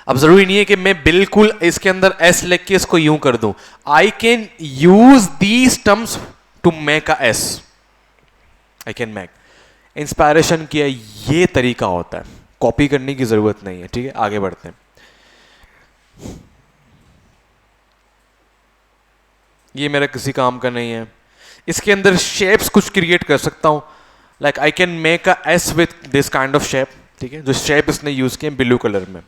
अब जरूरी नहीं है कि मैं बिल्कुल इसके अंदर एस लिख के इसको यूं कर दूं। I can use these terms to make a S. I can make. Inspiration किया ये तरीका होता है, कॉपी करने की जरूरत नहीं है। ठीक है, आगे बढ़ते हैं। ये मेरा किसी काम का नहीं है। इसके अंदर शेप्स कुछ क्रिएट कर सकता हूं। Like I can make a S with this kind of shape. ठीक है, जो शेप इसने यूज किए ब्लू कलर में।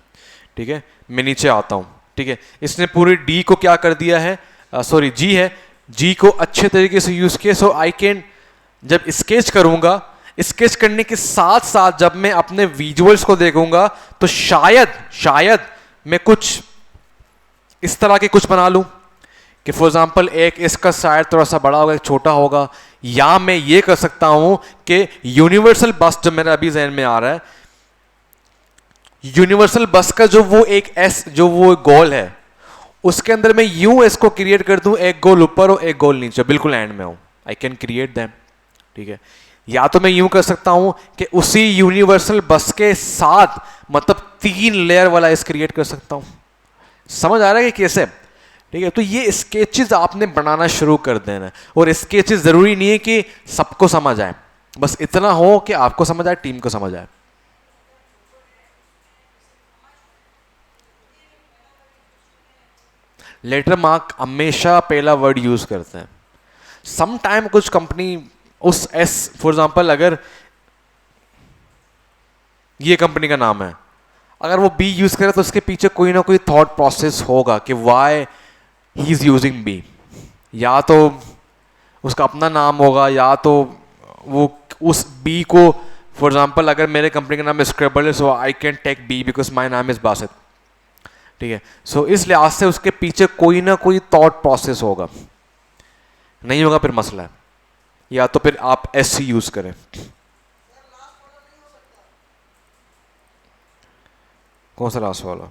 ठीक है, मैं नीचे आता हूं। ठीक है, इसने पूरी डी को क्या कर दिया है, सॉरी जी है, जी को अच्छे तरीके से यूज किया। सो आई कैन, जब स्केच करूंगा, स्केच करने के साथ साथ जब मैं अपने विजुअल्स को देखूंगा तो शायद मैं कुछ इस तरह के कुछ बना लूं कि फॉर एग्जांपल एक इसका शायद थोड़ा सा बड़ा होगा, एक छोटा होगा। या मैं ये कर सकता हूं कि यूनिवर्सल बस जो मेरा अभी जहन में आ रहा है, यूनिवर्सल बस का जो वो एक एस, जो वो गोल है, उसके अंदर मैं यूं इसको क्रिएट कर दूं, एक गोल ऊपर हो एक गोल नीचे, बिल्कुल एंड में हो। I can create them. ठीक है, या तो मैं यूं कर सकता हूं कि उसी यूनिवर्सल बस के साथ मतलब 3 लेयर वाला इस क्रिएट कर सकता हूं। समझ आ रहा है कि कैसे? ठीक है, तो ये स्केचेस आपने बनाना शुरू कर देना। और स्केचेस जरूरी नहीं है कि सबको समझ आए, बस इतना हो कि आपको समझ आए, टीम को समझ आए। लेटर मार्क हमेशा पहला वर्ड यूज करते हैं। सम टाइम कुछ कंपनी उस एस, फॉर एग्जांपल अगर ये कंपनी का नाम है, अगर वो बी यूज करे तो उसके पीछे कोई ना कोई थॉट प्रोसेस होगा कि why he is using B. या तो उसका अपना नाम होगा, या तो वो उस बी को, फॉर एग्जांपल अगर मेरे कंपनी का नाम स्क्रेबल है, so I can take B because my नाम इज बासित। ठीक है, सो इस लिहाज से उसके पीछे कोई ना कोई थॉट प्रोसेस होगा। नहीं होगा फिर मसला है। या तो फिर आप एस सी यूज करें। कौन सा लास्ट वाला?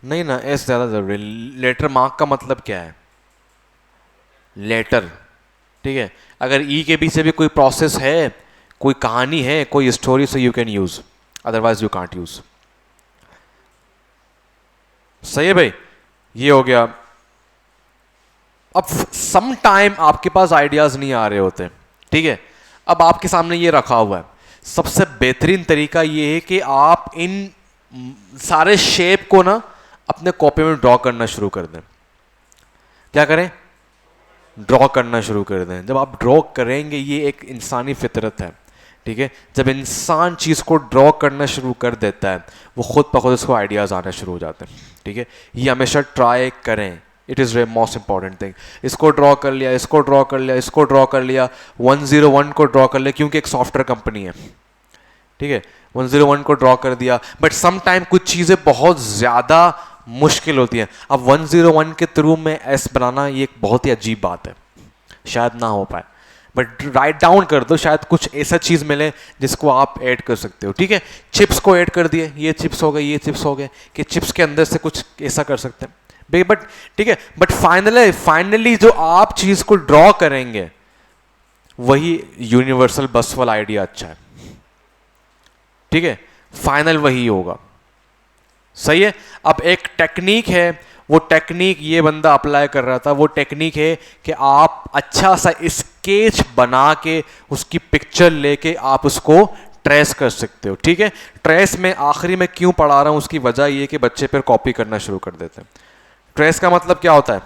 नहीं ना, एस ज्यादा जरूरी। लेटर मार्क का मतलब क्या है? लेटर। ठीक है, अगर ई के पीछे भी कोई प्रोसेस है, कोई कहानी है, कोई स्टोरी, से you can use, otherwise you can't use. सही है भाई, ये हो गया। अब सम टाइम आपके पास आइडियाज नहीं आ रहे होते। ठीक है, अब आपके सामने ये रखा हुआ है। सबसे बेहतरीन तरीका ये है कि आप इन सारे शेप को ना अपने कॉपी में ड्रॉ करना शुरू कर दें। क्या करें? ड्रॉ करना शुरू कर दें। जब आप ड्रॉ करेंगे, ये एक इंसानी फितरत है। ठीक है, जब इंसान चीज़ को ड्रॉ करना शुरू कर देता है, वो खुद ब खुद उसको आइडियाज़ आने शुरू हो जाते हैं। ठीक है, ये हमेशा ट्राई करें। It is way most important thing. इसको ड्रॉ कर लिया, इसको ड्रॉ कर लिया, इसको ड्रॉ कर लिया, 101 को ड्रॉ कर लिया, क्योंकि एक सॉफ्टवेयर कंपनी है। ठीक है, 101 को ड्रॉ कर दिया, बट सम टाइम कुछ चीज़ें बहुत ज़्यादा मुश्किल होती हैं। अब 101 के थ्रू में एस बनाना ये एक बहुत ही अजीब बात है, शायद ना हो पाए, बट राइट डाउन कर दो, शायद कुछ ऐसा चीज़ मिले जिसको आप ऐड कर सकते हो। ठीक है, चिप्स को ऐड कर दिए, ये चिप्स हो गए, ये चिप्स हो गए, कि चिप्स के अंदर से कुछ ऐसा कर सकते हैं। बट ठीक है, बट फाइनली जो आप चीज़ को ड्रॉ करेंगे वही यूनिवर्सल बस वाला आइडिया अच्छा है। ठीक है, फाइनल वही होगा। सही है। अब एक टेक्निक है, वो टेक्निक ये बंदा अप्लाई कर रहा था, वो टेक्निक है कि आप अच्छा सा स्केच बना के उसकी पिक्चर लेके आप उसको ट्रेस कर सकते हो। ठीक है, ट्रेस में आखिरी में क्यों पढ़ा रहा हूं, उसकी वजह ये कि बच्चे फिर कॉपी करना शुरू कर देते हैं। ट्रेस का मतलब क्या होता है?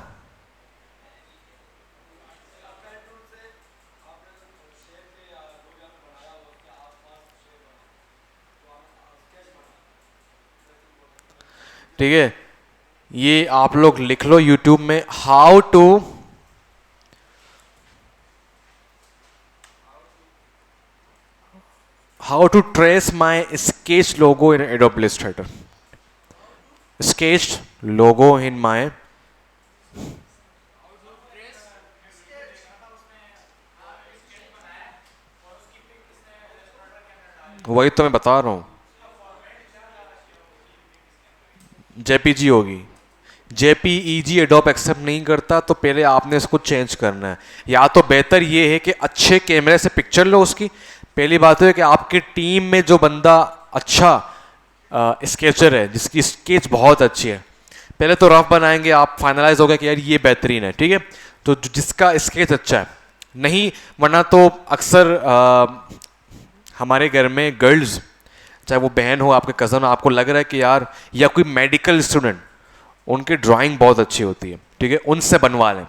ठीक है, ये आप लोग लिख लो यूट्यूब में, how to trace my sketch logo in Adobe Illustrator. sketched logo in my, वही तो मैं बता रहा हूँ, जेपीजी होगी। जेपीईजी एडोब एक्सेप्ट नहीं करता, तो पहले आपने इसको चेंज करना है। या तो बेहतर ये है कि अच्छे कैमरे से पिक्चर लो उसकी। पहली बात है कि आपकी टीम में जो बंदा अच्छा स्केचर है, जिसकी स्केच बहुत अच्छी है, पहले तो रफ बनाएंगे, आप फाइनलाइज हो गया कि यार ये बेहतरीन है, ठीक है, तो जिसका स्केच अच्छा है, नहीं वरना तो अक्सर हमारे घर में गर्ल्स, चाहे वो बहन हो, आपके कज़न हो, आपको लग रहा है कि यार, या कोई मेडिकल स्टूडेंट, उनकी ड्राइंग बहुत अच्छी होती है, ठीक है, उनसे बनवा लें,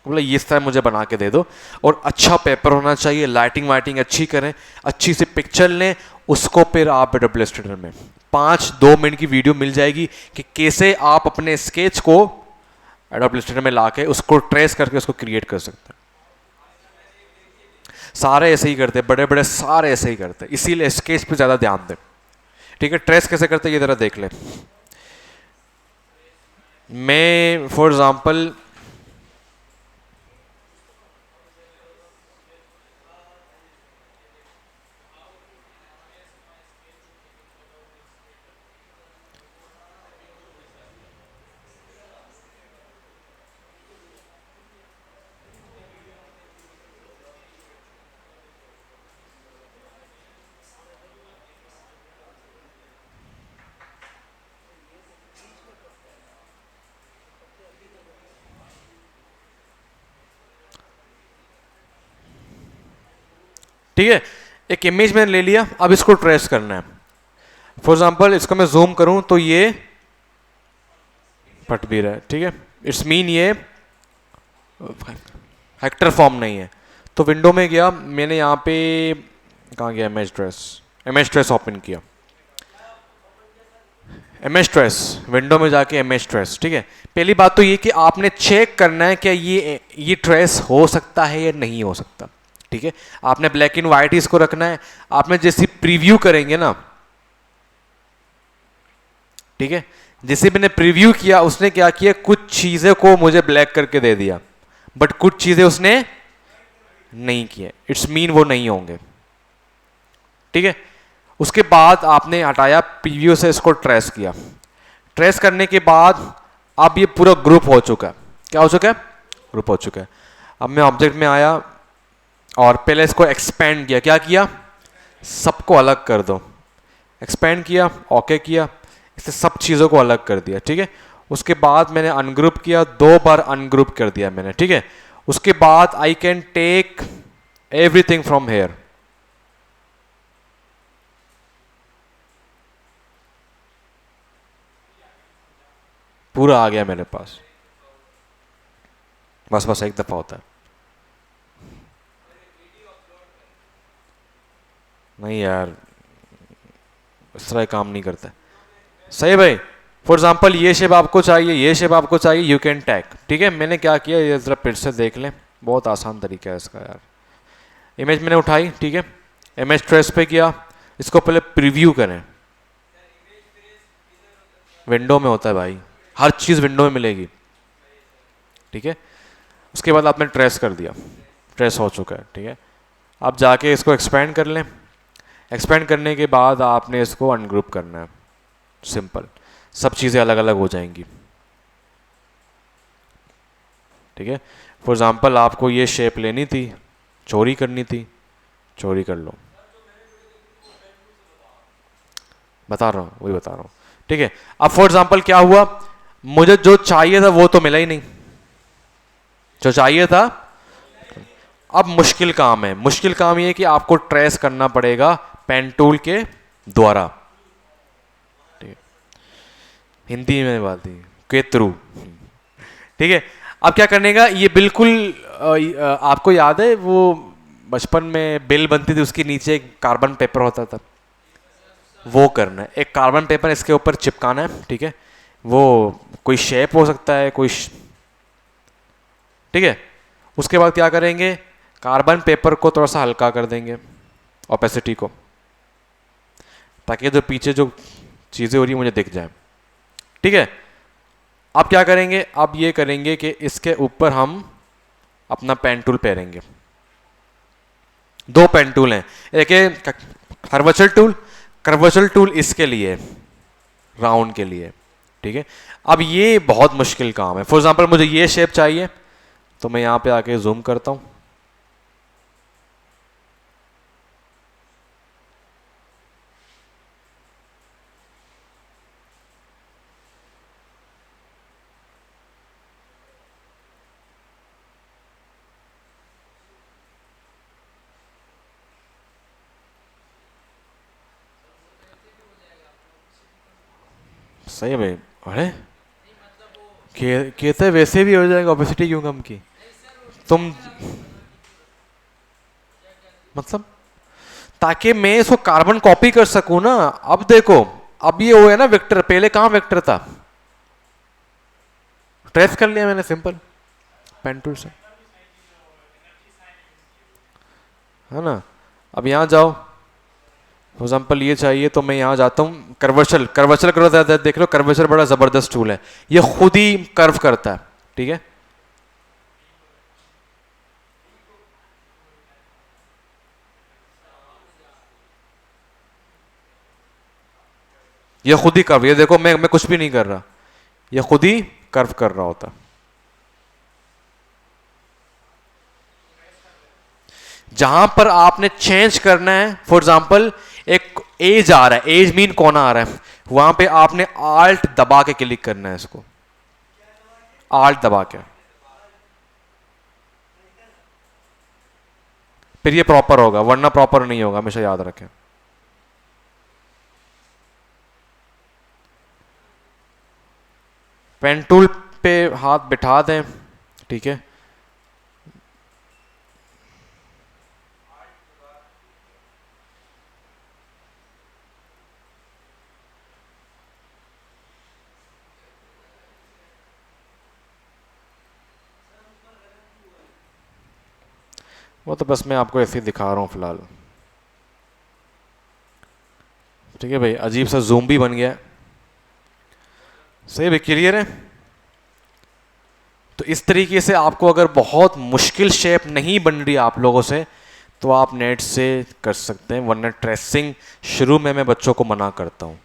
बोले ये इस तरह मुझे बना के दे दो, और अच्छा पेपर होना चाहिए, लाइटिंग वाइटिंग अच्छी करें, अच्छी सी पिक्चर लें, उसको फिर आप एडोब इलस्ट्रेटर में 5-2 मिनट की वीडियो मिल जाएगी कि कैसे आप अपने स्केच को एडोब इलस्ट्रेटर में लाके उसको ट्रेस करके उसको क्रिएट कर सकते हैं। सारे ऐसे ही करते हैं, बड़े बड़े सारे ऐसे ही करते हैं, इसीलिए स्केच पे ज़्यादा ध्यान दें, ठीक है। ट्रेस कैसे करते हैं ये ज़रा देख ले। मैं फॉर एग्जांपल ठीक है, एक इमेज मैंने ले लिया, अब इसको ट्रेस करना है। फॉर एग्जांपल इसको मैं जूम करूं तो ये फट भी रहा है, ठीक है, इट्स मीन ये हेक्टर फॉर्म नहीं है। तो विंडो में गया, मैंने यहाँ पे कहाँ गया, इमेज ट्रेस ओपन किया, इमेज ट्रेस विंडो में जाके इमेज ट्रेस, ठीक है। पहली बात तो ये कि आपने चेक करना है कि ये ट्रेस हो सकता है या नहीं हो सकता, ठीक है। आपने ब्लैक एंड व्हाइट इसको रखना है। आपने जैसी प्रीव्यू करेंगे ना, ठीक है, जैसे मैंने प्रीव्यू किया, उसने क्या किया, कुछ चीजें को मुझे ब्लैक करके दे दिया, बट कुछ चीजें उसने नहीं किए, इट्स मीन वो नहीं होंगे, ठीक है। उसके बाद आपने हटाया, प्रीव्यू से इसको ट्रेस किया, ट्रेस करने के बाद अब ये पूरा ग्रुप हो चुका है। क्या हो चुका है, ग्रुप हो चुका है। अब मैं ऑब्जेक्ट में आया और पहले इसको एक्सपेंड किया, क्या किया, सबको अलग कर दो, एक्सपेंड किया, ओके किया, इससे सब चीज़ों को अलग कर दिया, ठीक है। उसके बाद मैंने अनग्रुप किया, 2 बार अनग्रुप कर दिया मैंने, ठीक है। उसके बाद I can take everything from here, पूरा आ गया मेरे पास, बस एक दफा होता है, नहीं यार इस तरह काम नहीं करता, सही भाई। फॉर एग्जाम्पल ये शेप आपको चाहिए, ये शेप आपको चाहिए, यू कैन टैग, ठीक है। मैंने क्या किया, ये जरा फिर से देख लें, बहुत आसान तरीका है इसका यार। इमेज मैंने उठाई, ठीक है, इमेज ट्रेस पे किया, इसको पहले प्रीव्यू करें, विंडो में होता है भाई, हर चीज़ विंडो में मिलेगी, ठीक है। उसके बाद आपने ट्रेस कर दिया, ट्रेस हो चुका है, ठीक है। आप जाके इसको एक्सपेंड कर लें, एक्सपेंड करने के बाद आपने इसको अनग्रुप करना है, सिंपल, सब चीज़ें अलग अलग हो जाएंगी, ठीक है। फॉर एग्जांपल आपको ये शेप लेनी थी, चोरी करनी थी, चोरी कर लो, बता रहा हूँ, वही बता रहा हूँ, ठीक है। अब फॉर एग्जांपल क्या हुआ, मुझे जो चाहिए था वो तो मिला ही नहीं, जो चाहिए था। अब मुश्किल काम है, मुश्किल काम ये है कि आपको ट्रेस करना पड़ेगा पेन टूल के द्वारा, ठीक है, हिंदी में बात है, के थ्रू, ठीक है। अब क्या करने का, ये बिल्कुल आपको याद है वो बचपन में बिल बनती थी, उसके नीचे एक कार्बन पेपर होता था, वो करना है, एक कार्बन पेपर इसके ऊपर चिपकाना है, ठीक है। वो कोई शेप हो सकता है, कोई ठीक है। उसके बाद क्या करेंगे, कार्बन पेपर को थोड़ा सा हल्का कर देंगे, ओपेसिटी को, ताकि जो पीछे जो चीज़ें हो रही है मुझे दिख जाए, ठीक है। अब क्या करेंगे, अब ये करेंगे कि इसके ऊपर हम अपना पेन टूल फेरेंगे। दो पेन टूल हैं, एक है कर्वेचर टूल, कर्वेचर टूल इसके लिए राउंड के लिए, ठीक है। अब ये बहुत मुश्किल काम है। फॉर एग्जांपल मुझे ये शेप चाहिए, तो मैं यहां पे आके जूम करता हूं। सही है भाई। अरे कहते वैसे भी हो जाएगा, ओपेसिटी क्यों कम की तुम, मतलब ताकि मैं इसको कार्बन कॉपी कर सकूं ना। अब देखो, अब ये हो है ना वेक्टर, पहले कहां वेक्टर था, ट्रेस कर लिया मैंने सिंपल पेन टूल से, है ना। अब यहां जाओ, फॉर एग्जाम्पल ये चाहिए तो मैं यहां जाता हूं, कर्वेचर, कर्वेचर करो, देख लो कर्वेचर बड़ा जबरदस्त टूल है, ये खुद ही कर्व करता है, ठीक है। ये खुद ही कर्व, ये देखो मैं कुछ भी नहीं कर रहा, ये खुद ही कर्व कर रहा होता। जहां पर आपने चेंज करना है, फॉर एग्जाम्पल एक एज आ रहा है, एज मीन कोना आ रहा है, वहां पे आपने आल्ट दबा के क्लिक करना है इसको, आल्ट दबा के, फिर ये प्रॉपर होगा, वरना प्रॉपर नहीं होगा, हमेशा याद रखें। पेन टूल पे हाथ बिठा दें, ठीक है। वो तो बस मैं आपको ऐसे ही दिखा रहा हूँ फिलहाल, ठीक है भाई। अजीब सा जूम भी बन गया, सही भाई, क्लियर है। तो इस तरीके से आपको अगर बहुत मुश्किल शेप नहीं बन रही आप लोगों से, तो आप नेट से कर सकते हैं, वरना ट्रेसिंग शुरू में मैं बच्चों को मना करता हूँ।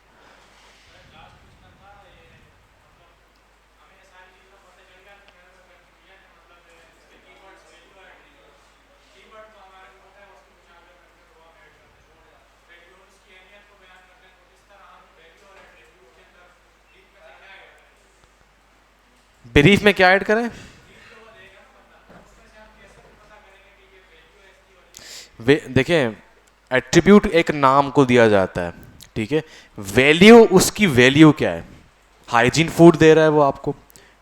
ब्रीफ में क्या ऐड करें, देखें, एट्रीब्यूट एक नाम को दिया जाता है, ठीक है। वैल्यू, उसकी वैल्यू क्या है, हाइजीन फूड दे रहा है वो आपको,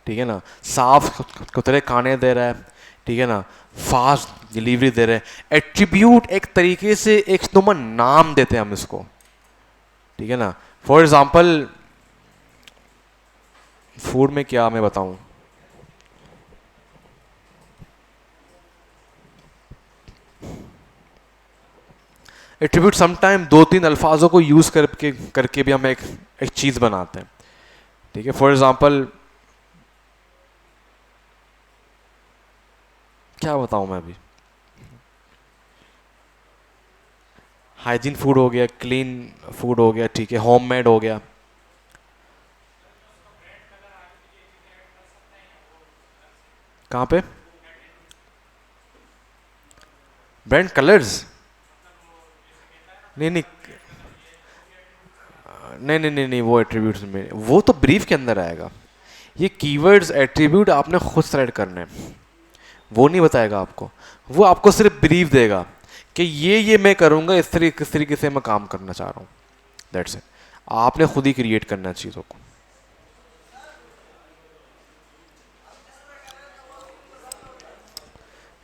ठीक है ना, साफ सुथरे खाने दे रहा है, ठीक है ना, फास्ट डिलीवरी दे रहे हैं। एट्रीब्यूट एक तरीके से एक तुम नाम देते हैं हम इसको, ठीक है ना। फॉर एग्जाम्पल फूड में क्या मैं बताऊं, एट्रीब्यूट समटाइम दो तीन अल्फाजों को यूज करके करके भी हम एक चीज बनाते हैं, ठीक है। फॉर एग्जाम्पल क्या बताऊं मैं अभी, हाइजीन फूड हो गया, क्लीन फूड हो गया, ठीक है, होममेड हो गया। कहाँ पे ब्रांड कलर्स, नहीं नहीं नहीं नहीं नहीं नहीं, वो एट्रीब्यूट्स में, वो तो ब्रीफ के अंदर आएगा। ये कीवर्ड्स एट्रीब्यूट आपने खुद सेलेक्ट करने हैं, वो नहीं बताएगा आपको, वो आपको सिर्फ ब्रीफ देगा कि ये मैं करूँगा, किस तरीके से मैं काम करना चाह रहा हूँ, दैट्स इट। आपने खुद ही क्रिएट करना है चीज़ों को।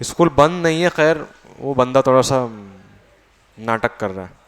स्कूल बंद नहीं है, खैर वो बंदा थोड़ा सा नाटक कर रहा है।